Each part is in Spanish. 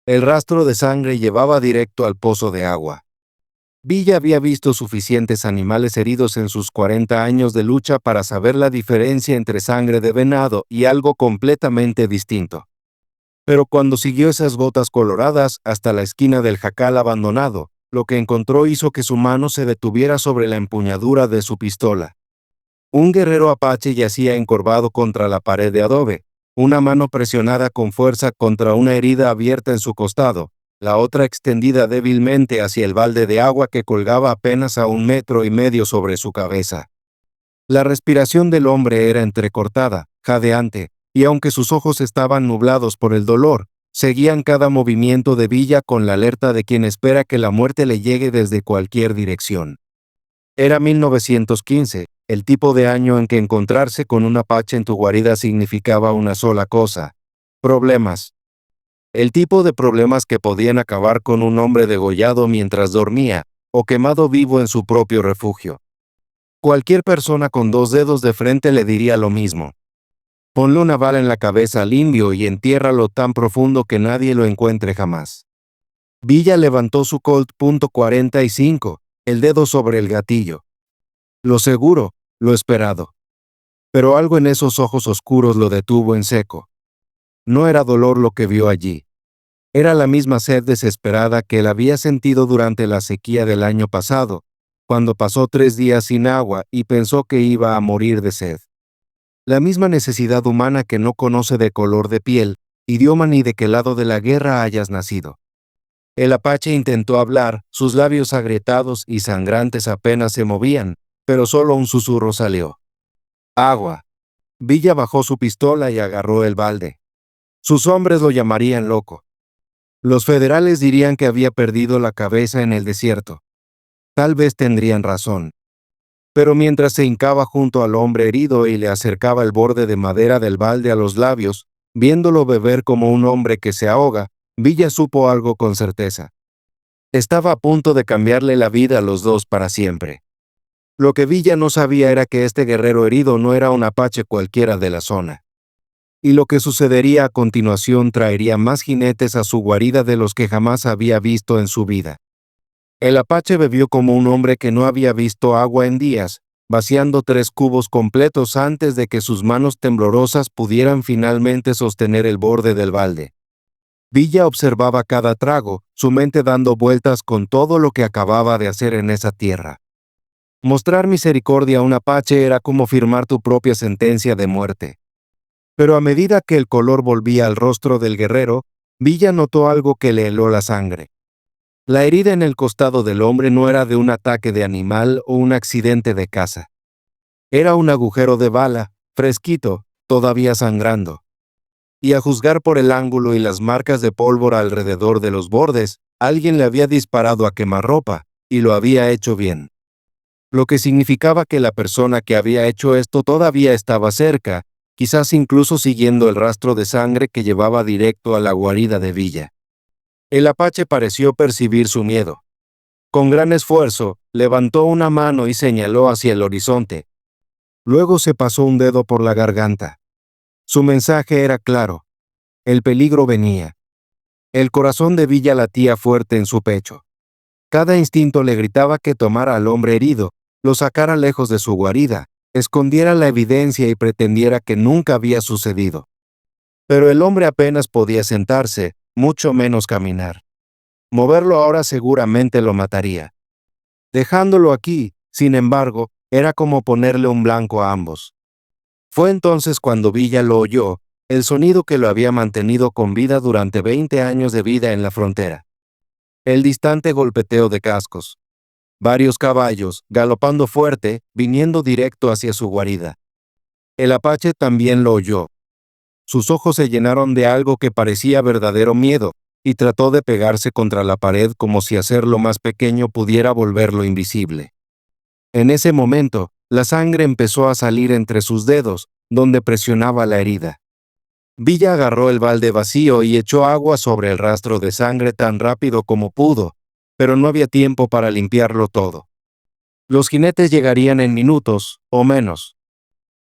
El rastro de sangre llevaba directo al pozo de agua. Villa había visto suficientes animales heridos en sus 40 años de lucha para saber la diferencia entre sangre de venado y algo completamente distinto. Pero cuando siguió esas gotas coloradas hasta la esquina del jacal abandonado, lo que encontró hizo que su mano se detuviera sobre la empuñadura de su pistola. Un guerrero apache yacía encorvado contra la pared de adobe, una mano presionada con fuerza contra una herida abierta en su costado, la otra extendida débilmente hacia el balde de agua que colgaba apenas a 1,5 metros sobre su cabeza. La respiración del hombre era entrecortada, jadeante, y aunque sus ojos estaban nublados por el dolor, seguían cada movimiento de Villa con la alerta de quien espera que la muerte le llegue desde cualquier dirección. Era 1915, el tipo de año en que encontrarse con un apache en tu guarida significaba una sola cosa: problemas. El tipo de problemas que podían acabar con un hombre degollado mientras dormía, o quemado vivo en su propio refugio. Cualquier persona con 2 dedos de frente le diría lo mismo. Ponle una bala en la cabeza al indio y entiérralo tan profundo que nadie lo encuentre jamás. Villa levantó su Colt .45, el dedo sobre el gatillo. Lo seguro, lo esperado. Pero algo en esos ojos oscuros lo detuvo en seco. No era dolor lo que vio allí. Era la misma sed desesperada que él había sentido durante la sequía del año pasado, cuando pasó 3 días sin agua y pensó que iba a morir de sed. La misma necesidad humana que no conoce de color de piel, idioma ni de qué lado de la guerra hayas nacido. El apache intentó hablar, sus labios agrietados y sangrantes apenas se movían, pero solo un susurro salió. Agua. Villa bajó su pistola y agarró el balde. Sus hombres lo llamarían loco. Los federales dirían que había perdido la cabeza en el desierto. Tal vez tendrían razón. Pero mientras se hincaba junto al hombre herido y le acercaba el borde de madera del balde a los labios, viéndolo beber como un hombre que se ahoga, Villa supo algo con certeza. Estaba a punto de cambiarle la vida a los dos para siempre. Lo que Villa no sabía era que este guerrero herido no era un apache cualquiera de la zona. Y lo que sucedería a continuación traería más jinetes a su guarida de los que jamás había visto en su vida. El apache bebió como un hombre que no había visto agua en días, vaciando 3 cubos completos antes de que sus manos temblorosas pudieran finalmente sostener el borde del balde. Villa observaba cada trago, su mente dando vueltas con todo lo que acababa de hacer en esa tierra. Mostrar misericordia a un apache era como firmar tu propia sentencia de muerte. Pero a medida que el color volvía al rostro del guerrero, Villa notó algo que le heló la sangre. La herida en el costado del hombre no era de un ataque de animal o un accidente de caza. Era un agujero de bala, fresquito, todavía sangrando. Y a juzgar por el ángulo y las marcas de pólvora alrededor de los bordes, alguien le había disparado a quemarropa, y lo había hecho bien. Lo que significaba que la persona que había hecho esto todavía estaba cerca, quizás incluso siguiendo el rastro de sangre que llevaba directo a la guarida de Villa. El apache pareció percibir su miedo. Con gran esfuerzo, levantó una mano y señaló hacia el horizonte. Luego se pasó un dedo por la garganta. Su mensaje era claro. El peligro venía. El corazón de Villa latía fuerte en su pecho. Cada instinto le gritaba que tomara al hombre herido, lo sacara lejos de su guarida, escondiera la evidencia y pretendiera que nunca había sucedido. Pero el hombre apenas podía sentarse, mucho menos caminar. Moverlo ahora seguramente lo mataría. Dejándolo aquí, sin embargo, era como ponerle un blanco a ambos. Fue entonces cuando Villa lo oyó, el sonido que lo había mantenido con vida durante 20 años de vida en la frontera. El distante golpeteo de cascos. Varios caballos, galopando fuerte, viniendo directo hacia su guarida. El apache también lo oyó. Sus ojos se llenaron de algo que parecía verdadero miedo, y trató de pegarse contra la pared como si hacerlo más pequeño pudiera volverlo invisible. En ese momento, la sangre empezó a salir entre sus dedos, donde presionaba la herida. Villa agarró el balde vacío y echó agua sobre el rastro de sangre tan rápido como pudo, pero no había tiempo para limpiarlo todo. Los jinetes llegarían en minutos, o menos.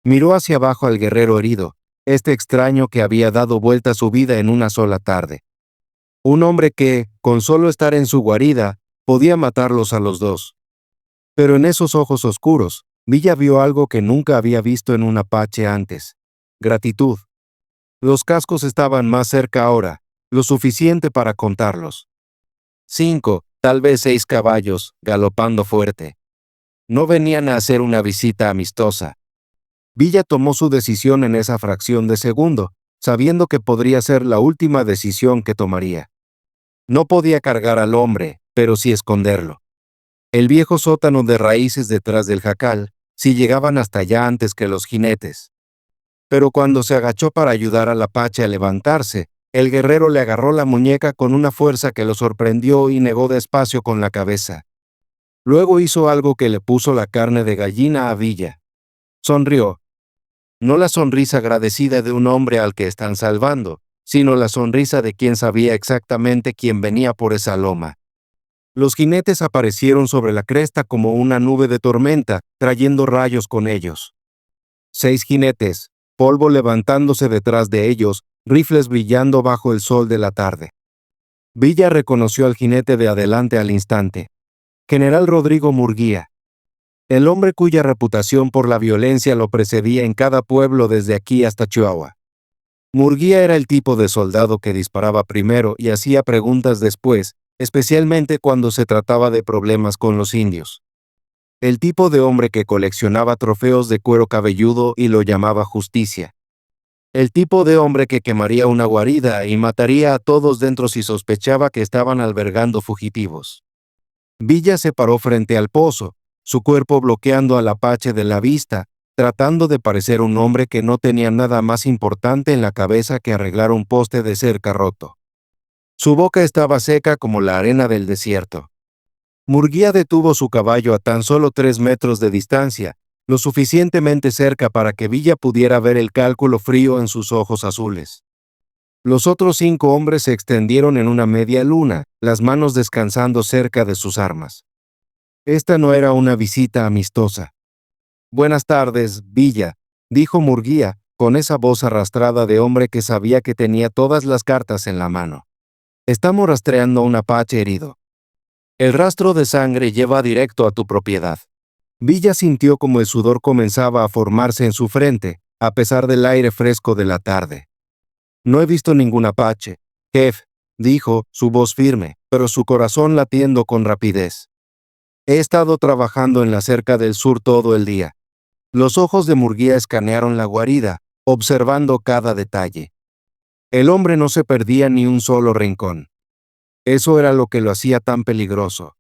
Miró hacia abajo al guerrero herido, este extraño que había dado vuelta a su vida en una sola tarde. Un hombre que, con solo estar en su guarida, podía matarlos a los dos. Pero en esos ojos oscuros, Villa vio algo que nunca había visto en un apache antes: gratitud. Los cascos estaban más cerca ahora, lo suficiente para contarlos. 5, tal vez 6 caballos, galopando fuerte. No venían a hacer una visita amistosa. Villa tomó su decisión en esa fracción de segundo, sabiendo que podría ser la última decisión que tomaría. No podía cargar al hombre, pero sí esconderlo. El viejo sótano de raíces detrás del jacal, sí llegaban hasta allá antes que los jinetes. Pero cuando se agachó para ayudar al apache a levantarse, el guerrero le agarró la muñeca con una fuerza que lo sorprendió y negó despacio con la cabeza. Luego hizo algo que le puso la carne de gallina a Villa. Sonrió. No la sonrisa agradecida de un hombre al que están salvando, sino la sonrisa de quien sabía exactamente quién venía por esa loma. Los jinetes aparecieron sobre la cresta como una nube de tormenta, trayendo rayos con ellos. 6 jinetes, polvo levantándose detrás de ellos, rifles brillando bajo el sol de la tarde. Villa reconoció al jinete de adelante al instante. General Rodrigo Murguía. El hombre cuya reputación por la violencia lo precedía en cada pueblo desde aquí hasta Chihuahua. Murguía era el tipo de soldado que disparaba primero y hacía preguntas después, especialmente cuando se trataba de problemas con los indios. El tipo de hombre que coleccionaba trofeos de cuero cabelludo y lo llamaba justicia. El tipo de hombre que quemaría una guarida y mataría a todos dentro si sospechaba que estaban albergando fugitivos. Villa se paró frente al pozo, su cuerpo bloqueando al apache de la vista, tratando de parecer un hombre que no tenía nada más importante en la cabeza que arreglar un poste de cerca roto. Su boca estaba seca como la arena del desierto. Murguía detuvo su caballo a tan solo 3 metros de distancia, lo suficientemente cerca para que Villa pudiera ver el cálculo frío en sus ojos azules. Los otros 5 hombres se extendieron en una media luna, las manos descansando cerca de sus armas. Esta no era una visita amistosa. Buenas tardes, Villa, dijo Murguía, con esa voz arrastrada de hombre que sabía que tenía todas las cartas en la mano. Estamos rastreando a un apache herido. El rastro de sangre lleva directo a tu propiedad. Villa sintió como el sudor comenzaba a formarse en su frente, a pesar del aire fresco de la tarde. No he visto ningún apache, jefe, dijo, su voz firme, pero su corazón latiendo con rapidez. He estado trabajando en la cerca del sur todo el día. Los ojos de Murguía escanearon la guarida, observando cada detalle. El hombre no se perdía ni un solo rincón. Eso era lo que lo hacía tan peligroso.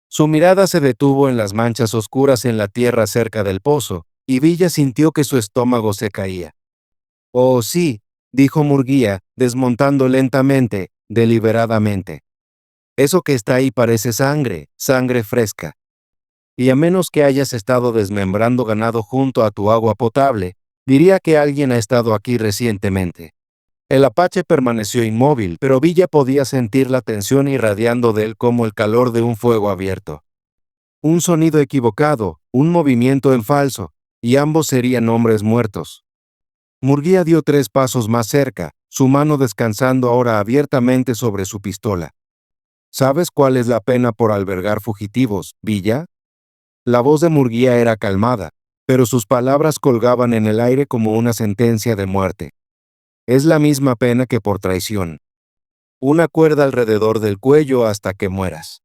Su mirada se detuvo en las manchas oscuras en la tierra cerca del pozo, y Villa sintió que su estómago se caía. Oh, sí, dijo Murguía, desmontando lentamente, deliberadamente. Eso que está ahí parece sangre, sangre fresca. Y a menos que hayas estado desmembrando ganado junto a tu agua potable, diría que alguien ha estado aquí recientemente. El apache permaneció inmóvil, pero Villa podía sentir la tensión irradiando de él como el calor de un fuego abierto. Un sonido equivocado, un movimiento en falso, y ambos serían hombres muertos. Murguía dio 3 pasos más cerca, su mano descansando ahora abiertamente sobre su pistola. ¿Sabes cuál es la pena por albergar fugitivos, Villa? La voz de Murguía era calmada, pero sus palabras colgaban en el aire como una sentencia de muerte. Es la misma pena que por traición. Una cuerda alrededor del cuello hasta que mueras.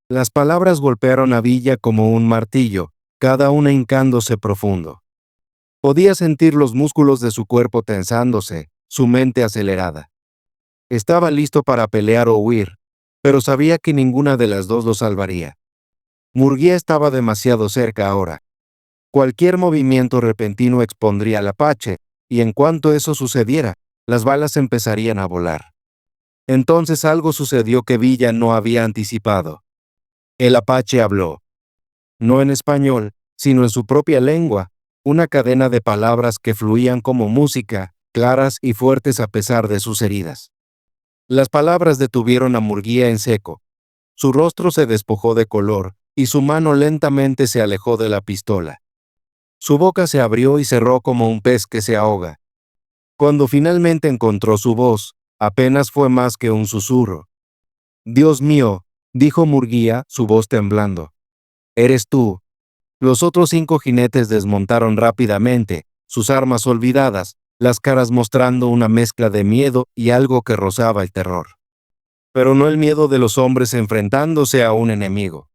Las palabras golpearon a Villa como un martillo, cada una hincándose profundo. Podía sentir los músculos de su cuerpo tensándose, su mente acelerada. Estaba listo para pelear o huir, pero sabía que ninguna de las dos lo salvaría. Murguía estaba demasiado cerca ahora. Cualquier movimiento repentino expondría al apache, y en cuanto eso sucediera, las balas empezarían a volar. Entonces algo sucedió que Villa no había anticipado. El apache habló. No en español, sino en su propia lengua, una cadena de palabras que fluían como música, claras y fuertes a pesar de sus heridas. Las palabras detuvieron a Murguía en seco. Su rostro se despojó de color, y su mano lentamente se alejó de la pistola. Su boca se abrió y cerró como un pez que se ahoga. Cuando finalmente encontró su voz, Apenas fue más que un susurro. «Dios mío», dijo Murguía, su voz temblando. «¿Eres tú?» Los otros 5 jinetes desmontaron rápidamente, sus armas olvidadas, las caras mostrando una mezcla de miedo y algo que rozaba el terror. Pero no el miedo de los hombres enfrentándose a un enemigo.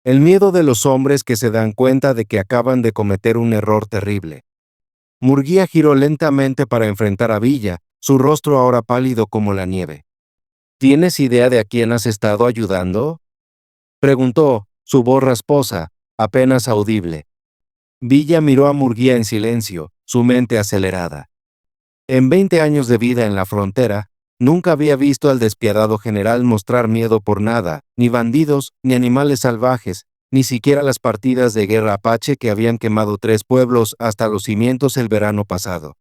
El miedo de los hombres que se dan cuenta de que acaban de cometer un error terrible. Murguía giró lentamente para enfrentar a Villa, su rostro ahora pálido como la nieve. «¿Tienes idea de a quién has estado ayudando?», preguntó, su voz rasposa, apenas audible. Villa miró a Murguía en silencio, su mente acelerada. En 20 años de vida en la frontera, nunca había visto al despiadado general mostrar miedo por nada, ni bandidos, ni animales salvajes, ni siquiera las partidas de guerra apache que habían quemado 3 pueblos hasta los cimientos el verano pasado.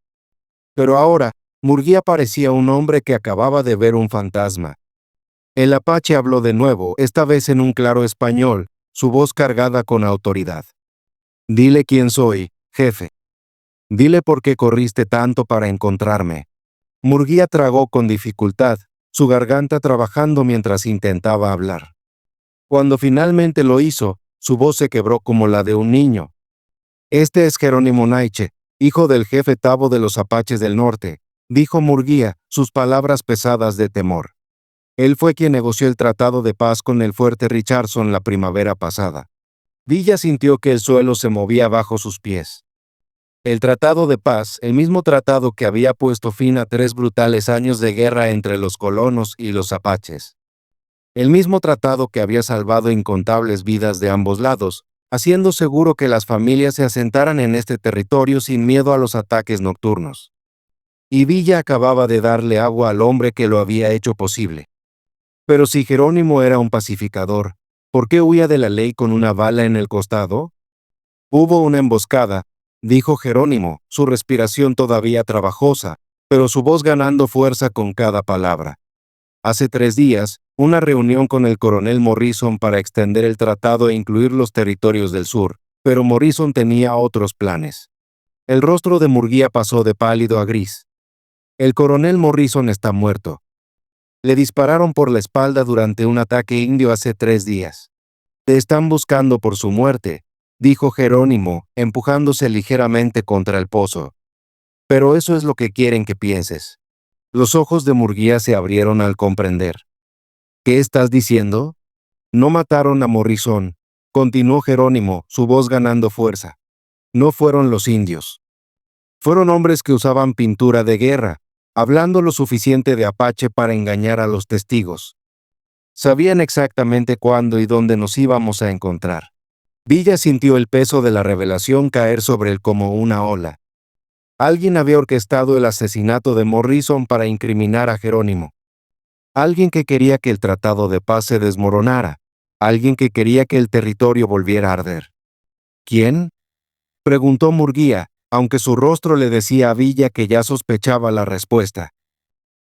Pero ahora, Murguía parecía un hombre que acababa de ver un fantasma. El apache habló de nuevo, esta vez en un claro español, su voz cargada con autoridad. «Dile quién soy, jefe. Dile por qué corriste tanto para encontrarme». Murguía tragó con dificultad, su garganta trabajando mientras intentaba hablar. Cuando finalmente lo hizo, su voz se quebró como la de un niño. «Este es Jerónimo Naiche, hijo del jefe Tabo de los Apaches del Norte», dijo Murguía, sus palabras pesadas de temor. «Él fue quien negoció el tratado de paz con el fuerte Richardson la primavera pasada». Villa sintió que el suelo se movía bajo sus pies. El tratado de paz, el mismo tratado que había puesto fin a 3 brutales años de guerra entre los colonos y los apaches. El mismo tratado que había salvado incontables vidas de ambos lados, haciendo seguro que las familias se asentaran en este territorio sin miedo a los ataques nocturnos. Y Villa acababa de darle agua al hombre que lo había hecho posible. Pero si Jerónimo era un pacificador, ¿por qué huía de la ley con una bala en el costado? «Hubo una emboscada», dijo Jerónimo, su respiración todavía trabajosa, pero su voz ganando fuerza con cada palabra. «Hace 3 días, una reunión con el coronel Morrison para extender el tratado e incluir los territorios del sur, pero Morrison tenía otros planes». El rostro de Murguía pasó de pálido a gris. «El coronel Morrison está muerto. Le dispararon por la espalda durante un ataque indio hace 3 días. Te están buscando por su muerte», dijo Jerónimo, empujándose ligeramente contra el pozo. «Pero eso es lo que quieren que pienses». Los ojos de Murguía se abrieron al comprender. «¿Qué estás diciendo?». «No mataron a Morrison», continuó Jerónimo, su voz ganando fuerza. «No fueron los indios. Fueron hombres que usaban pintura de guerra, hablando lo suficiente de apache para engañar a los testigos. Sabían exactamente cuándo y dónde nos íbamos a encontrar». Villa sintió el peso de la revelación caer sobre él como una ola. Alguien había orquestado el asesinato de Morrison para incriminar a Jerónimo. Alguien que quería que el tratado de paz se desmoronara. Alguien que quería que el territorio volviera a arder. «¿Quién?», preguntó Murguía, aunque su rostro le decía a Villa que ya sospechaba la respuesta.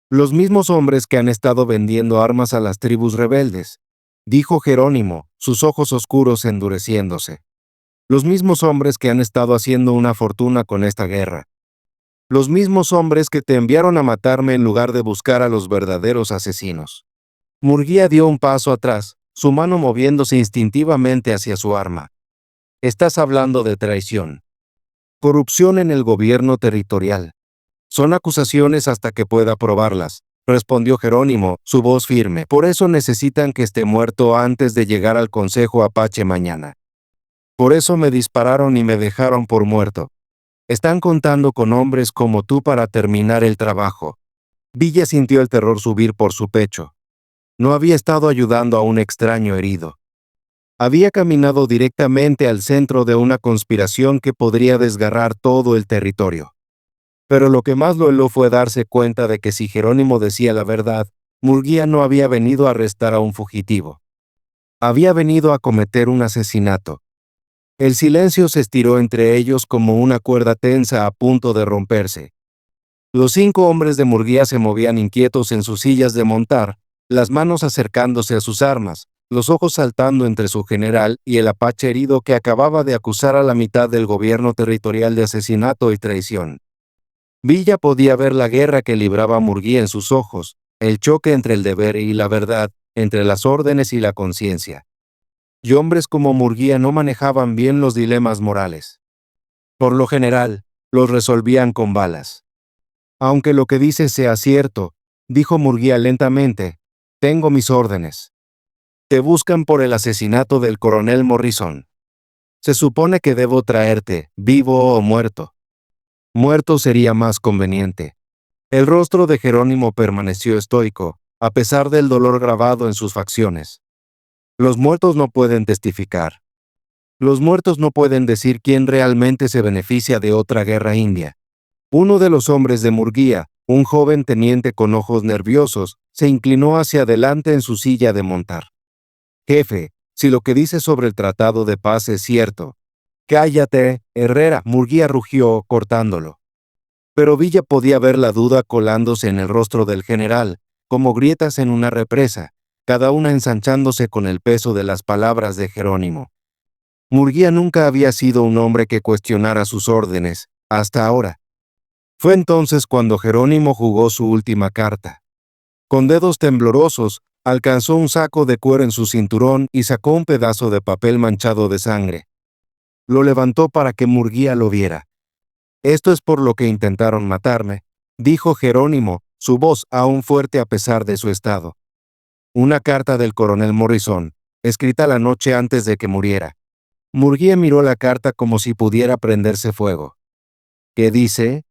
«Los mismos hombres que han estado vendiendo armas a las tribus rebeldes», dijo Jerónimo, sus ojos oscuros endureciéndose. «Los mismos hombres que han estado haciendo una fortuna con esta guerra. Los mismos hombres que te enviaron a matarme en lugar de buscar a los verdaderos asesinos». Murguía dio un paso atrás, su mano moviéndose instintivamente hacia su arma. «Estás hablando de traición. Corrupción en el gobierno territorial. Son acusaciones hasta que pueda probarlas», respondió Jerónimo, su voz firme. «Por eso necesitan que esté muerto antes de llegar al Consejo Apache mañana. Por eso me dispararon y me dejaron por muerto. Están contando con hombres como tú para terminar el trabajo». Villa sintió el terror subir por su pecho. No había estado ayudando a un extraño herido. Había caminado directamente al centro de una conspiración que podría desgarrar todo el territorio. Pero lo que más lo heló fue darse cuenta de que si Jerónimo decía la verdad, Murguía no había venido a arrestar a un fugitivo. Había venido a cometer un asesinato. El silencio se estiró entre ellos como una cuerda tensa a punto de romperse. Los 5 hombres de Murguía se movían inquietos en sus sillas de montar, las manos acercándose a sus armas, los ojos saltando entre su general y el apache herido que acababa de acusar a la mitad del gobierno territorial de asesinato y traición. Villa podía ver la guerra que libraba Murguía en sus ojos, el choque entre el deber y la verdad, entre las órdenes y la conciencia. Y hombres como Murguía no manejaban bien los dilemas morales. Por lo general, los resolvían con balas. Aunque lo que dices sea cierto, dijo Murguía lentamente, tengo mis órdenes. Te buscan por el asesinato del coronel Morrison. Se supone que debo traerte, vivo o muerto. Muerto sería más conveniente. El rostro de Jerónimo permaneció estoico, a pesar del dolor grabado en sus facciones. Los muertos no pueden testificar. Los muertos no pueden decir quién realmente se beneficia de otra guerra india. Uno de los hombres de Murguía, un joven teniente con ojos nerviosos, se inclinó hacia adelante en su silla de montar. Jefe, si lo que dice sobre el tratado de paz es cierto. Cállate, Herrera, Murguía rugió, cortándolo. Pero Villa podía ver la duda colándose en el rostro del general, como grietas en una represa, cada una ensanchándose con el peso de las palabras de Jerónimo. Murguía nunca había sido un hombre que cuestionara sus órdenes, hasta ahora. Fue entonces cuando Jerónimo jugó su última carta. Con dedos temblorosos, alcanzó un saco de cuero en su cinturón y sacó un pedazo de papel manchado de sangre. Lo levantó para que Murguía lo viera. Esto es por lo que intentaron matarme, dijo Jerónimo, su voz aún fuerte a pesar de su estado. Una carta del coronel Morrison, escrita la noche antes de que muriera. Murguía miró la carta como si pudiera prenderse fuego. ¿Qué dice?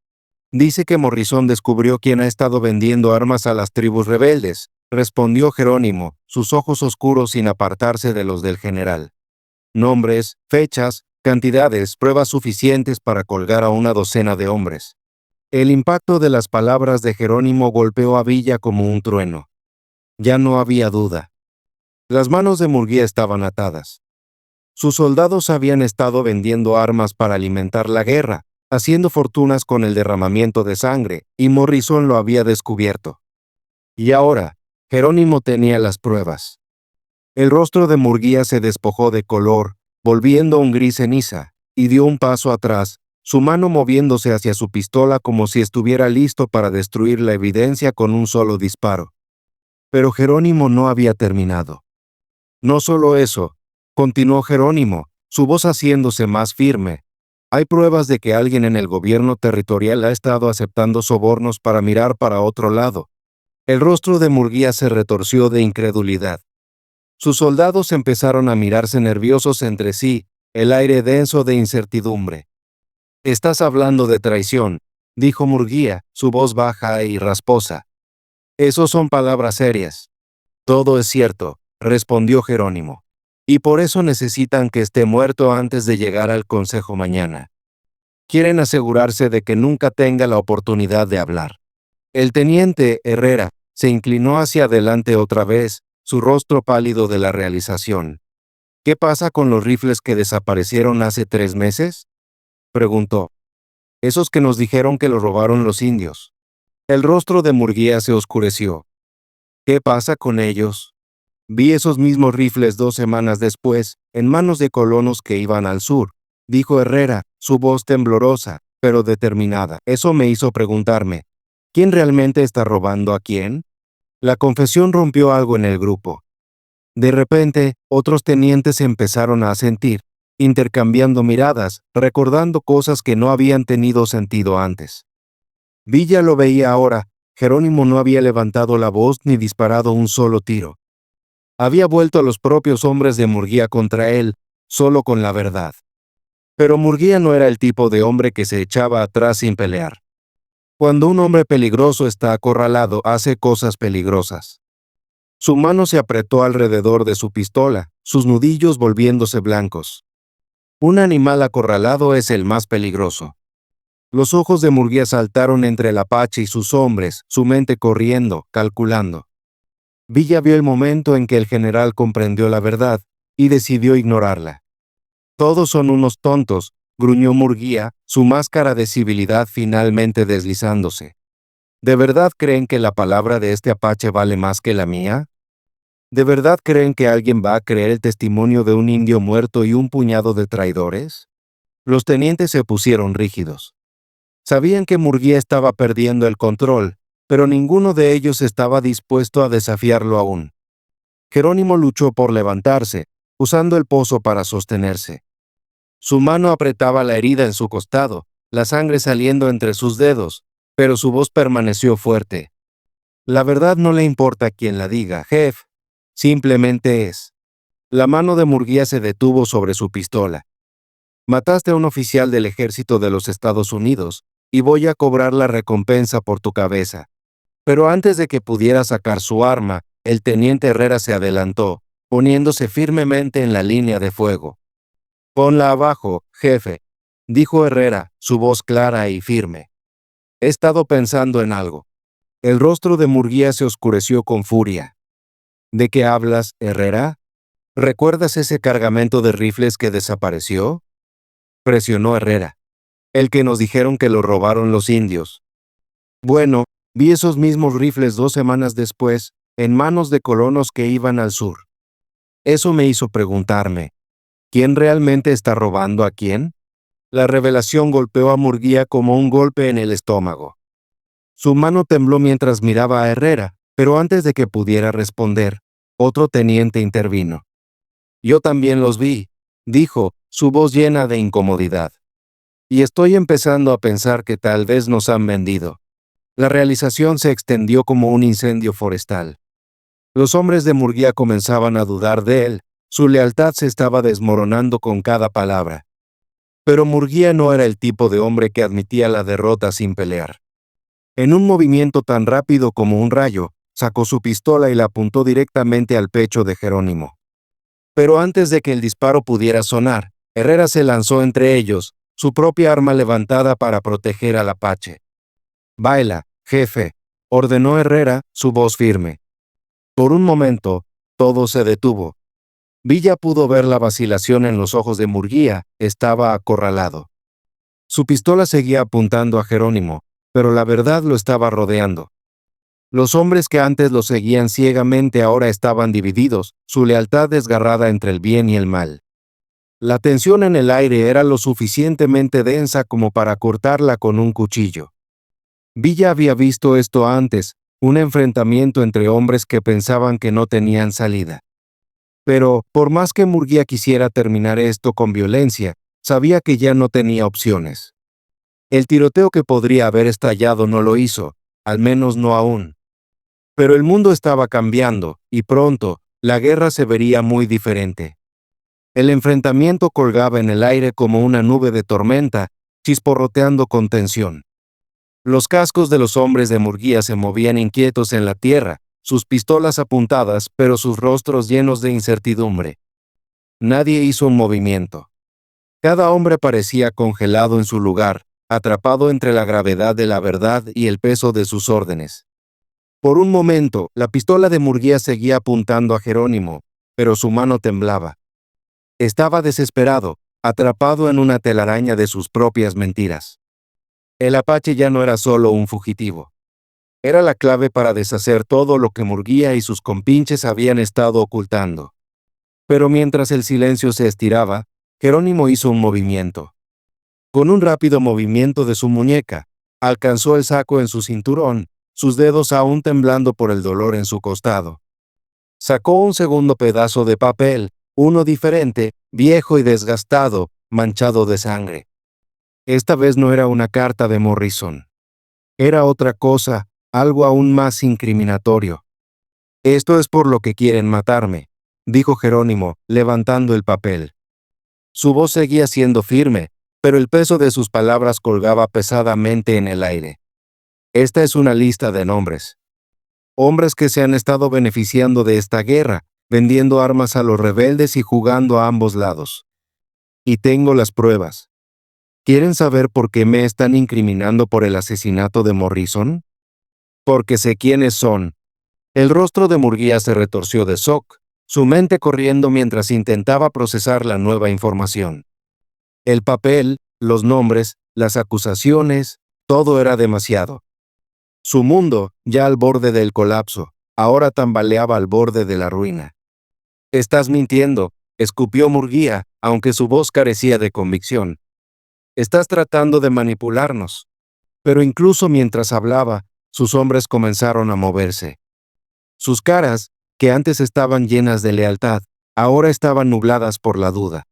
Dice que Morrison descubrió quién ha estado vendiendo armas a las tribus rebeldes, respondió Jerónimo, sus ojos oscuros sin apartarse de los del general. Nombres, fechas, cantidades, pruebas suficientes para colgar a una docena de hombres. El impacto de las palabras de Jerónimo golpeó a Villa como un trueno. Ya no había duda. Las manos de Murguía estaban atadas. Sus soldados habían estado vendiendo armas para alimentar la guerra, haciendo fortunas con el derramamiento de sangre, y Morrison lo había descubierto. Y ahora, Jerónimo tenía las pruebas. El rostro de Murguía se despojó de color, volviendo un gris ceniza, y dio un paso atrás, su mano moviéndose hacia su pistola como si estuviera listo para destruir la evidencia con un solo disparo. Pero Jerónimo no había terminado. No solo eso, continuó Jerónimo, su voz haciéndose más firme. Hay pruebas de que alguien en el gobierno territorial ha estado aceptando sobornos para mirar para otro lado. El rostro de Murguía se retorció de incredulidad. Sus soldados empezaron a mirarse nerviosos entre sí, el aire denso de incertidumbre. Estás hablando de traición, dijo Murguía, su voz baja y rasposa. Esos son palabras serias. Todo es cierto, respondió Jerónimo. Y por eso necesitan que esté muerto antes de llegar al consejo mañana. Quieren asegurarse de que nunca tenga la oportunidad de hablar. El teniente Herrera se inclinó hacia adelante otra vez, su rostro pálido de la realización. ¿Qué pasa con los rifles que desaparecieron hace 3 meses? Preguntó. Esos que nos dijeron que los robaron los indios. El rostro de Murguía se oscureció. ¿Qué pasa con ellos? Vi esos mismos rifles 2 semanas después, en manos de colonos que iban al sur, dijo Herrera, su voz temblorosa, pero determinada. Eso me hizo preguntarme, ¿quién realmente está robando a quién? La confesión rompió algo en el grupo. De repente, otros tenientes empezaron a asentir, intercambiando miradas, recordando cosas que no habían tenido sentido antes. Villa lo veía ahora, Jerónimo no había levantado la voz ni disparado un solo tiro. Había vuelto a los propios hombres de Murguía contra él, solo con la verdad. Pero Murguía no era el tipo de hombre que se echaba atrás sin pelear. Cuando un hombre peligroso está acorralado, hace cosas peligrosas. Su mano se apretó alrededor de su pistola, sus nudillos volviéndose blancos. Un animal acorralado es el más peligroso. Los ojos de Murguía saltaron entre el apache y sus hombres, su mente corriendo, calculando. Villa vio el momento en que el general comprendió la verdad, y decidió ignorarla. Todos son unos tontos, gruñó Murguía, su máscara de civilidad finalmente deslizándose. ¿De verdad creen que la palabra de este apache vale más que la mía? ¿De verdad creen que alguien va a creer el testimonio de un indio muerto y un puñado de traidores? Los tenientes se pusieron rígidos. Sabían que Murguía estaba perdiendo el control, pero ninguno de ellos estaba dispuesto a desafiarlo aún. Jerónimo luchó por levantarse, usando el pozo para sostenerse. Su mano apretaba la herida en su costado, la sangre saliendo entre sus dedos, pero su voz permaneció fuerte. La verdad no le importa quién la diga, Jeff. Simplemente es. La mano de Murguía se detuvo sobre su pistola. Mataste a un oficial del ejército de los Estados Unidos, y voy a cobrar la recompensa por tu cabeza. Pero antes de que pudiera sacar su arma, el teniente Herrera se adelantó, poniéndose firmemente en la línea de fuego. Ponla abajo, jefe, dijo Herrera, su voz clara y firme. He estado pensando en algo. El rostro de Murguía se oscureció con furia. ¿De qué hablas, Herrera? ¿Recuerdas ese cargamento de rifles que desapareció? Presionó Herrera. El que nos dijeron que lo robaron los indios. Bueno, vi esos mismos rifles 2 semanas después, en manos de colonos que iban al sur. Eso me hizo preguntarme, ¿quién realmente está robando a quién? La revelación golpeó a Murguía como un golpe en el estómago. Su mano tembló mientras miraba a Herrera, pero antes de que pudiera responder, otro teniente intervino. Yo también los vi, dijo, su voz llena de incomodidad. Y estoy empezando a pensar que tal vez nos han vendido. La realización se extendió como un incendio forestal. Los hombres de Murguía comenzaban a dudar de él, su lealtad se estaba desmoronando con cada palabra. Pero Murguía no era el tipo de hombre que admitía la derrota sin pelear. En un movimiento tan rápido como un rayo, sacó su pistola y la apuntó directamente al pecho de Jerónimo. Pero antes de que el disparo pudiera sonar, Herrera se lanzó entre ellos, su propia arma levantada para proteger al apache. Baila, jefe, ordenó Herrera, su voz firme. Por un momento, todo se detuvo. Villa pudo ver la vacilación en los ojos de Murguía, estaba acorralado. Su pistola seguía apuntando a Jerónimo, pero la verdad lo estaba rodeando. Los hombres que antes lo seguían ciegamente ahora estaban divididos, su lealtad desgarrada entre el bien y el mal. La tensión en el aire era lo suficientemente densa como para cortarla con un cuchillo. Villa había visto esto antes, un enfrentamiento entre hombres que pensaban que no tenían salida. Pero, por más que Murguía quisiera terminar esto con violencia, sabía que ya no tenía opciones. El tiroteo que podría haber estallado no lo hizo, al menos no aún. Pero el mundo estaba cambiando, y pronto, la guerra se vería muy diferente. El enfrentamiento colgaba en el aire como una nube de tormenta, chisporroteando con tensión. Los cascos de los hombres de Murguía se movían inquietos en la tierra, sus pistolas apuntadas, pero sus rostros llenos de incertidumbre. Nadie hizo un movimiento. Cada hombre parecía congelado en su lugar, atrapado entre la gravedad de la verdad y el peso de sus órdenes. Por un momento, la pistola de Murguía seguía apuntando a Jerónimo, pero su mano temblaba. Estaba desesperado, atrapado en una telaraña de sus propias mentiras. El apache ya no era solo un fugitivo. Era la clave para deshacer todo lo que Murguía y sus compinches habían estado ocultando. Pero mientras el silencio se estiraba, Jerónimo hizo un movimiento. Con un rápido movimiento de su muñeca, alcanzó el saco en su cinturón, sus dedos aún temblando por el dolor en su costado. Sacó un segundo pedazo de papel, uno diferente, viejo y desgastado, manchado de sangre. Esta vez no era una carta de Morrison. Era otra cosa, algo aún más incriminatorio. Esto es por lo que quieren matarme, dijo Jerónimo, levantando el papel. Su voz seguía siendo firme, pero el peso de sus palabras colgaba pesadamente en el aire. Esta es una lista de nombres. Hombres que se han estado beneficiando de esta guerra, vendiendo armas a los rebeldes y jugando a ambos lados. Y tengo las pruebas. ¿Quieren saber por qué me están incriminando por el asesinato de Morrison? Porque sé quiénes son. El rostro de Murguía se retorció de shock, su mente corriendo mientras intentaba procesar la nueva información. El papel, los nombres, las acusaciones, todo era demasiado. Su mundo, ya al borde del colapso, ahora tambaleaba al borde de la ruina. «Estás mintiendo», escupió Murguía, aunque su voz carecía de convicción. «Estás tratando de manipularnos». Pero incluso mientras hablaba, sus hombres comenzaron a moverse. Sus caras, que antes estaban llenas de lealtad, ahora estaban nubladas por la duda.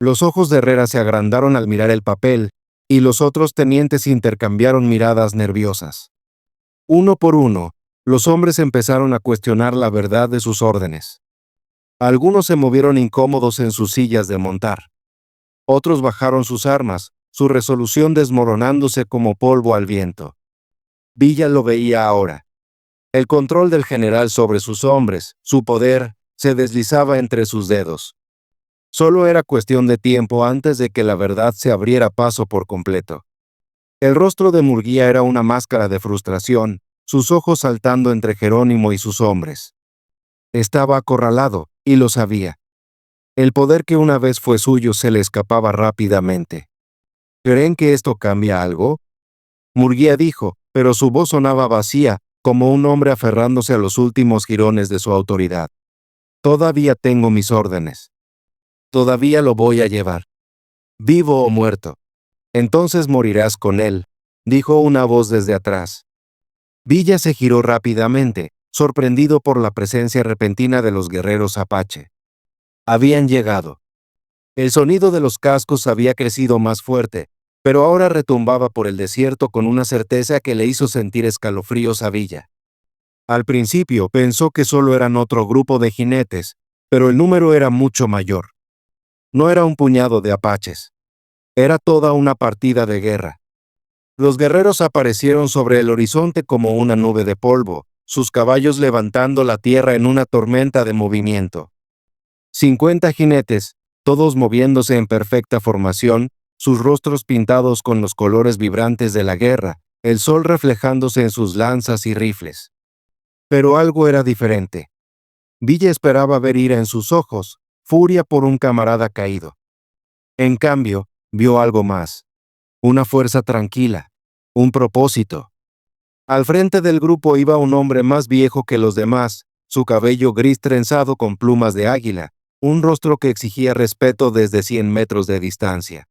Los ojos de Herrera se agrandaron al mirar el papel, y los otros tenientes intercambiaron miradas nerviosas. Uno por uno, los hombres empezaron a cuestionar la verdad de sus órdenes. Algunos se movieron incómodos en sus sillas de montar. Otros bajaron sus armas, su resolución desmoronándose como polvo al viento. Villa lo veía ahora. El control del general sobre sus hombres, su poder, se deslizaba entre sus dedos. Solo era cuestión de tiempo antes de que la verdad se abriera paso por completo. El rostro de Murguía era una máscara de frustración, sus ojos saltando entre Jerónimo y sus hombres. Estaba acorralado, y lo sabía. El poder que una vez fue suyo se le escapaba rápidamente. ¿Creen que esto cambia algo? Murguía dijo, pero su voz sonaba vacía, como un hombre aferrándose a los últimos jirones de su autoridad. Todavía tengo mis órdenes. Todavía lo voy a llevar. Vivo o muerto. Entonces morirás con él, dijo una voz desde atrás. Villa se giró rápidamente, sorprendido por la presencia repentina de los guerreros apache. Habían llegado. El sonido de los cascos había crecido más fuerte, pero ahora retumbaba por el desierto con una certeza que le hizo sentir escalofríos a Villa. Al principio pensó que solo eran otro grupo de jinetes, pero el número era mucho mayor. No era un puñado de apaches. Era toda una partida de guerra. Los guerreros aparecieron sobre el horizonte como una nube de polvo, sus caballos levantando la tierra en una tormenta de movimiento. 50 jinetes, todos moviéndose en perfecta formación, sus rostros pintados con los colores vibrantes de la guerra, el sol reflejándose en sus lanzas y rifles. Pero algo era diferente. Villa esperaba ver ira en sus ojos, furia por un camarada caído. En cambio, vio algo más. Una fuerza tranquila, un propósito. Al frente del grupo iba un hombre más viejo que los demás, su cabello gris trenzado con plumas de águila, un rostro que exigía respeto desde 100 metros de distancia.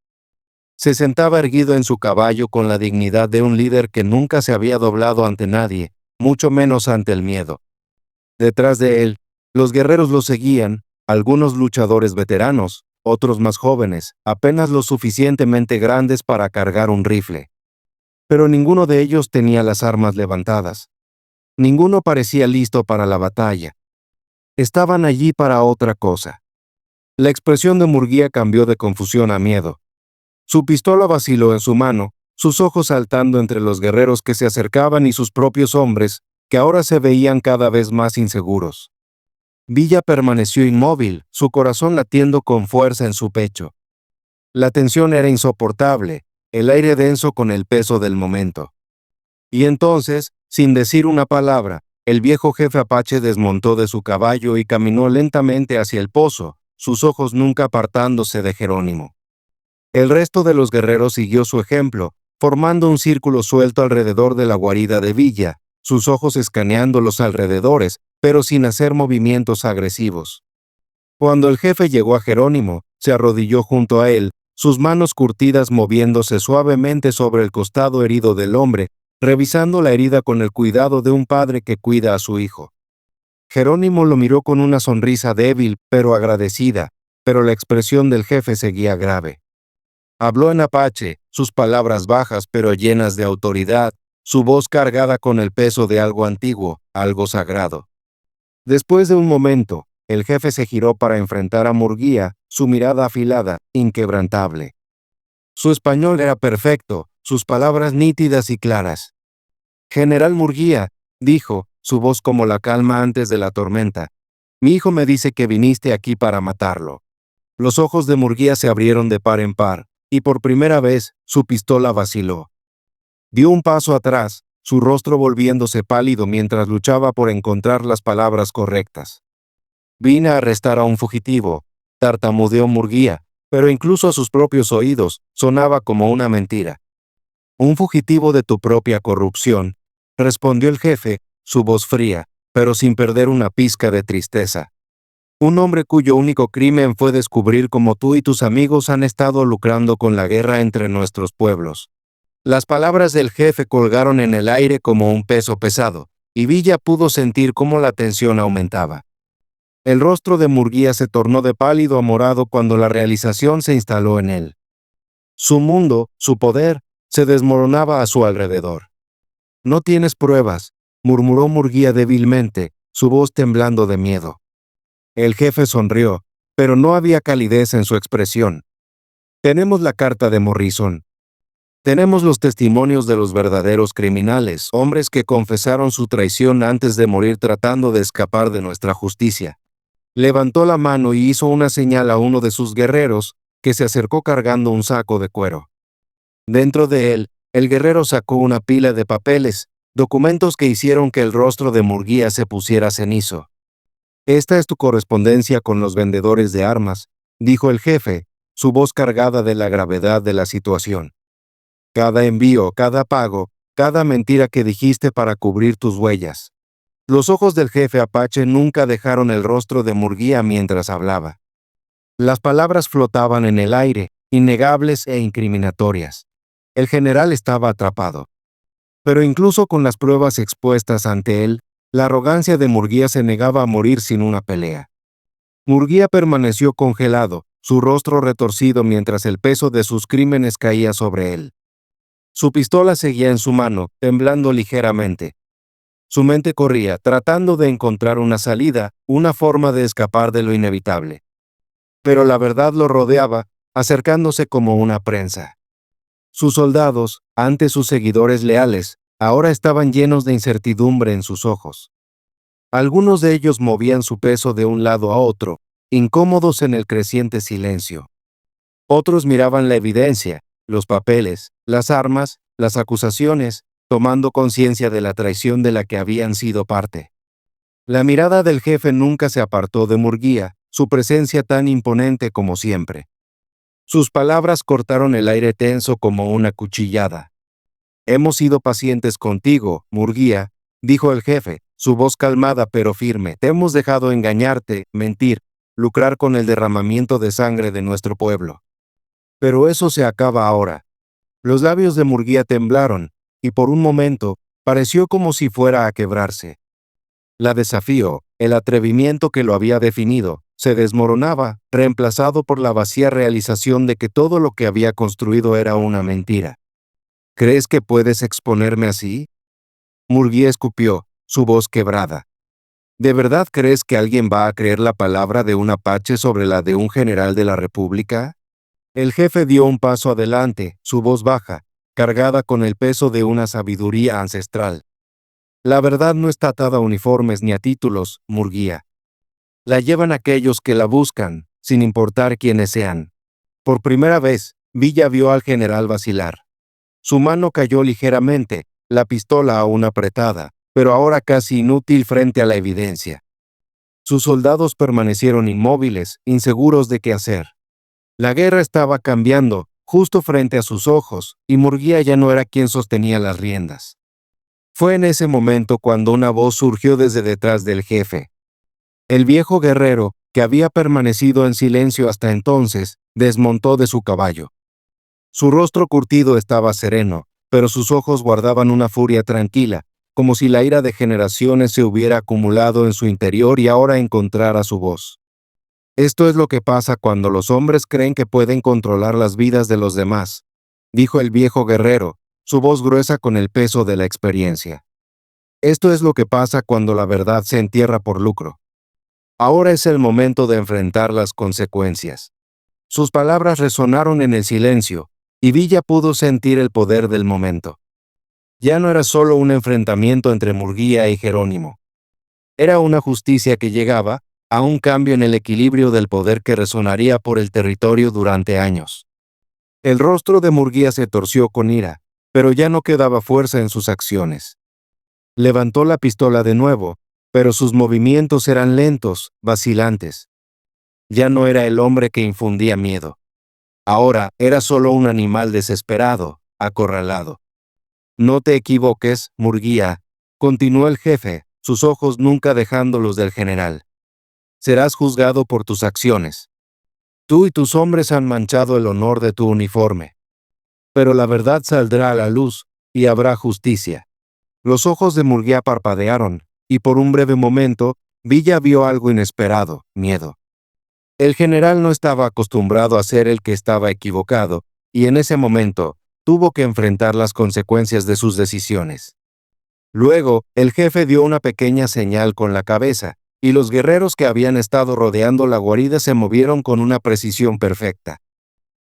Se sentaba erguido en su caballo con la dignidad de un líder que nunca se había doblado ante nadie, mucho menos ante el miedo. Detrás de él, los guerreros lo seguían, algunos luchadores veteranos, otros más jóvenes, apenas lo suficientemente grandes para cargar un rifle. Pero ninguno de ellos tenía las armas levantadas. Ninguno parecía listo para la batalla. Estaban allí para otra cosa. La expresión de Murguía cambió de confusión a miedo. Su pistola vaciló en su mano, sus ojos saltando entre los guerreros que se acercaban y sus propios hombres, que ahora se veían cada vez más inseguros. Villa permaneció inmóvil, su corazón latiendo con fuerza en su pecho. La tensión era insoportable, el aire denso con el peso del momento. Y entonces, sin decir una palabra, el viejo jefe apache desmontó de su caballo y caminó lentamente hacia el pozo, sus ojos nunca apartándose de Jerónimo. El resto de los guerreros siguió su ejemplo, formando un círculo suelto alrededor de la guarida de Villa, sus ojos escaneando los alrededores, pero sin hacer movimientos agresivos. Cuando el jefe llegó a Jerónimo, se arrodilló junto a él, sus manos curtidas moviéndose suavemente sobre el costado herido del hombre, revisando la herida con el cuidado de un padre que cuida a su hijo. Jerónimo lo miró con una sonrisa débil, pero agradecida, pero la expresión del jefe seguía grave. Habló en apache, sus palabras bajas pero llenas de autoridad, su voz cargada con el peso de algo antiguo, algo sagrado. Después de un momento, el jefe se giró para enfrentar a Murguía, su mirada afilada, inquebrantable. Su español era perfecto, sus palabras nítidas y claras. General Murguía, dijo, su voz como la calma antes de la tormenta. Mi hijo me dice que viniste aquí para matarlo. Los ojos de Murguía se abrieron de par en par, y por primera vez, su pistola vaciló. Dio un paso atrás, su rostro volviéndose pálido mientras luchaba por encontrar las palabras correctas. Vine a arrestar a un fugitivo, tartamudeó Murguía, pero incluso a sus propios oídos, sonaba como una mentira. Un fugitivo de tu propia corrupción, respondió el jefe, su voz fría, pero sin perder una pizca de tristeza. Un hombre cuyo único crimen fue descubrir cómo tú y tus amigos han estado lucrando con la guerra entre nuestros pueblos. Las palabras del jefe colgaron en el aire como un peso pesado, y Villa pudo sentir cómo la tensión aumentaba. El rostro de Murguía se tornó de pálido a morado cuando la realización se instaló en él. Su mundo, su poder, se desmoronaba a su alrededor. «No tienes pruebas», murmuró Murguía débilmente, su voz temblando de miedo. El jefe sonrió, pero no había calidez en su expresión. «Tenemos la carta de Morrison. Tenemos los testimonios de los verdaderos criminales, hombres que confesaron su traición antes de morir tratando de escapar de nuestra justicia». Levantó la mano y hizo una señal a uno de sus guerreros, que se acercó cargando un saco de cuero. Dentro de él, el guerrero sacó una pila de papeles, documentos que hicieron que el rostro de Murguía se pusiera cenizo. «Esta es tu correspondencia con los vendedores de armas», dijo el jefe, su voz cargada de la gravedad de la situación. «Cada envío, cada pago, cada mentira que dijiste para cubrir tus huellas». Los ojos del jefe apache nunca dejaron el rostro de Murguía mientras hablaba. Las palabras flotaban en el aire, innegables e incriminatorias. El general estaba atrapado. Pero incluso con las pruebas expuestas ante él, la arrogancia de Murguía se negaba a morir sin una pelea. Murguía permaneció congelado, su rostro retorcido mientras el peso de sus crímenes caía sobre él. Su pistola seguía en su mano, temblando ligeramente. Su mente corría, tratando de encontrar una salida, una forma de escapar de lo inevitable. Pero la verdad lo rodeaba, acercándose como una prensa. Sus soldados, antes sus seguidores leales, ahora estaban llenos de incertidumbre en sus ojos. Algunos de ellos movían su peso de un lado a otro, incómodos en el creciente silencio. Otros miraban la evidencia, los papeles, las armas, las acusaciones, tomando conciencia de la traición de la que habían sido parte. La mirada del jefe nunca se apartó de Murguía, su presencia tan imponente como siempre. Sus palabras cortaron el aire tenso como una cuchillada. «Hemos sido pacientes contigo, Murguía», dijo el jefe, su voz calmada pero firme. «Te hemos dejado engañarte, mentir, lucrar con el derramamiento de sangre de nuestro pueblo. Pero eso se acaba ahora». Los labios de Murguía temblaron, y por un momento, pareció como si fuera a quebrarse. La desafío, el atrevimiento que lo había definido, se desmoronaba, reemplazado por la vacía realización de que todo lo que había construido era una mentira. «¿Crees que puedes exponerme así?», Murguía escupió, su voz quebrada. «¿De verdad crees que alguien va a creer la palabra de un apache sobre la de un general de la República?» El jefe dio un paso adelante, su voz baja, cargada con el peso de una sabiduría ancestral. «La verdad no está atada a uniformes ni a títulos, Murguía. La llevan aquellos que la buscan, sin importar quiénes sean». Por primera vez, Villa vio al general vacilar. Su mano cayó ligeramente, la pistola aún apretada, pero ahora casi inútil frente a la evidencia. Sus soldados permanecieron inmóviles, inseguros de qué hacer. La guerra estaba cambiando, justo frente a sus ojos, y Murguía ya no era quien sostenía las riendas. Fue en ese momento cuando una voz surgió desde detrás del jefe. El viejo guerrero, que había permanecido en silencio hasta entonces, desmontó de su caballo. Su rostro curtido estaba sereno, pero sus ojos guardaban una furia tranquila, como si la ira de generaciones se hubiera acumulado en su interior y ahora encontrara su voz. «Esto es lo que pasa cuando los hombres creen que pueden controlar las vidas de los demás», dijo el viejo guerrero, su voz gruesa con el peso de la experiencia. «Esto es lo que pasa cuando la verdad se entierra por lucro. Ahora es el momento de enfrentar las consecuencias». Sus palabras resonaron en el silencio, y Villa pudo sentir el poder del momento. Ya no era solo un enfrentamiento entre Murguía y Jerónimo. Era una justicia que llegaba, a un cambio en el equilibrio del poder que resonaría por el territorio durante años. El rostro de Murguía se torció con ira, pero ya no quedaba fuerza en sus acciones. Levantó la pistola de nuevo, pero sus movimientos eran lentos, vacilantes. Ya no era el hombre que infundía miedo. Ahora era solo un animal desesperado, acorralado. «No te equivoques, Murguía», continuó el jefe, sus ojos nunca dejando los del general. «Serás juzgado por tus acciones. Tú y tus hombres han manchado el honor de tu uniforme. pero la verdad saldrá a la luz, y habrá justicia. Los ojos de Murguía parpadearon, y por un breve momento, Villa vio algo inesperado: miedo. El general no estaba acostumbrado a ser el que estaba equivocado, y en ese momento, tuvo que enfrentar las consecuencias de sus decisiones. Luego, el jefe dio una pequeña señal con la cabeza, y los guerreros que habían estado rodeando la guarida se movieron con una precisión perfecta.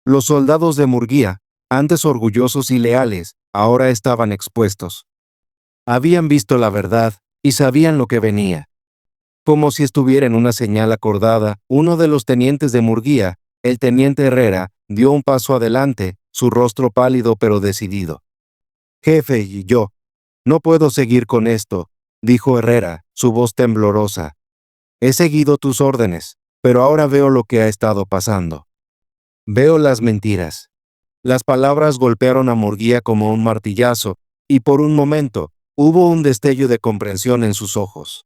Los soldados de Murguía, antes orgullosos y leales, ahora estaban expuestos. Habían visto la verdad, y sabían lo que venía. Como si estuviera en una señal acordada, uno de los tenientes de Murguía, el teniente Herrera, dio un paso adelante, su rostro pálido pero decidido. «Jefe, y yo no puedo seguir con esto», dijo Herrera, su voz temblorosa. «He seguido tus órdenes, pero ahora veo lo que ha estado pasando. Veo las mentiras». Las palabras golpearon a Murguía como un martillazo, y por un momento, hubo un destello de comprensión en sus ojos.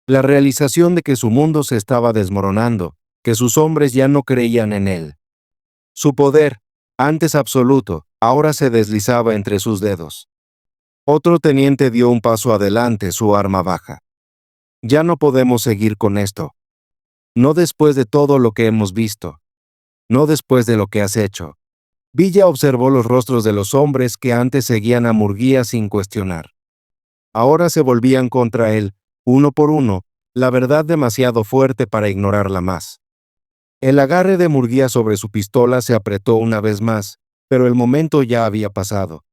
La realización de que su mundo se estaba desmoronando, que sus hombres ya no creían en él. Su poder, antes absoluto, ahora se deslizaba entre sus dedos. Otro teniente dio un paso adelante, su arma baja. «Ya no podemos seguir con esto. No después de todo lo que hemos visto. No después de lo que has hecho». Villa observó los rostros de los hombres que antes seguían a Murguía sin cuestionar. Ahora se volvían contra él, uno por uno, la verdad demasiado fuerte para ignorarla más. El agarre de Murguía sobre su pistola se apretó una vez más, pero el momento ya había pasado.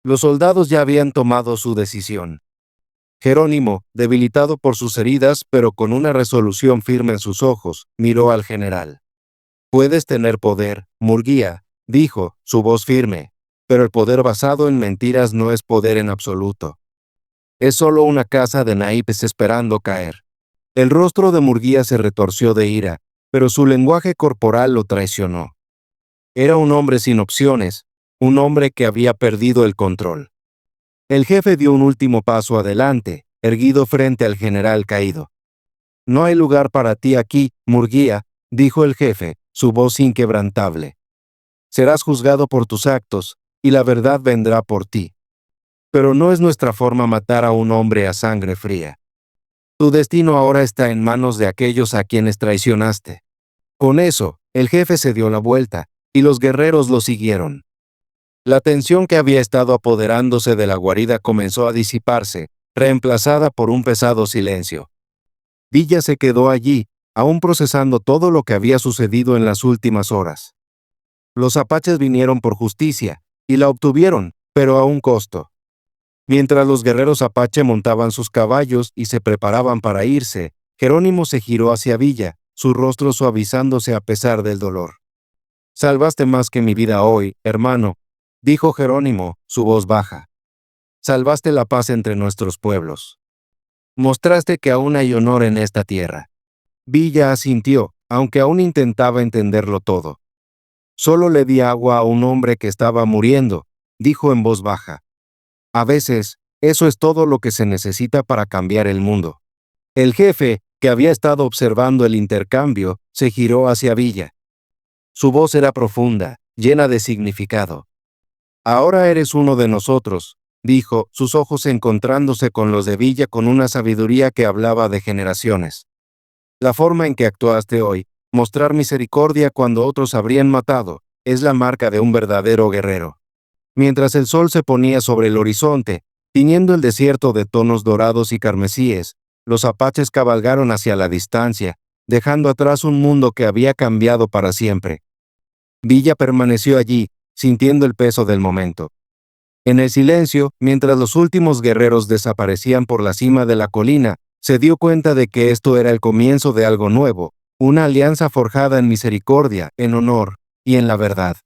Los soldados ya habían tomado su decisión. Jerónimo, debilitado por sus heridas pero con una resolución firme en sus ojos, miró al general. «Puedes tener poder, Murguía», dijo, su voz firme, «pero el poder basado en mentiras no es poder en absoluto. Es solo una caza de naipes esperando caer». El rostro de Murguía se retorció de ira, pero su lenguaje corporal lo traicionó. Era un hombre sin opciones, un hombre que había perdido el control. El jefe dio un último paso adelante, erguido frente al general caído. «No hay lugar para ti aquí, Murguía», dijo el jefe, su voz inquebrantable. «Serás juzgado por tus actos, y la verdad vendrá por ti. Pero no es nuestra forma matar a un hombre a sangre fría. Tu destino ahora está en manos de aquellos a quienes traicionaste». Con eso, el jefe se dio la vuelta, y los guerreros lo siguieron. La tensión que había estado apoderándose de la guarida comenzó a disiparse, reemplazada por un pesado silencio. Villa se quedó allí, aún procesando todo lo que había sucedido en las últimas horas. Los apaches vinieron por justicia, y la obtuvieron, pero a un costo. Mientras los guerreros apache montaban sus caballos y se preparaban para irse, Jerónimo se giró hacia Villa, su rostro suavizándose a pesar del dolor. «Salvaste más que mi vida hoy, hermano», dijo Jerónimo, su voz baja. «Salvaste la paz entre nuestros pueblos. Mostraste que aún hay honor en esta tierra». Villa asintió, aunque aún intentaba entenderlo todo. «Solo le di agua a un hombre que estaba muriendo», dijo en voz baja. «A veces, eso es todo lo que se necesita para cambiar el mundo». El jefe, que había estado observando el intercambio, se giró hacia Villa. Su voz era profunda, llena de significado. «Ahora eres uno de nosotros», dijo, sus ojos encontrándose con los de Villa con una sabiduría que hablaba de generaciones. «La forma en que actuaste hoy, mostrar misericordia cuando otros habrían matado, es la marca de un verdadero guerrero». Mientras el sol se ponía sobre el horizonte, tiñendo el desierto de tonos dorados y carmesíes, los apaches cabalgaron hacia la distancia, dejando atrás un mundo que había cambiado para siempre. Villa permaneció allí, sintiendo el peso del momento. En el silencio, mientras los últimos guerreros desaparecían por la cima de la colina, se dio cuenta de que esto era el comienzo de algo nuevo, una alianza forjada en misericordia, en honor y en la verdad.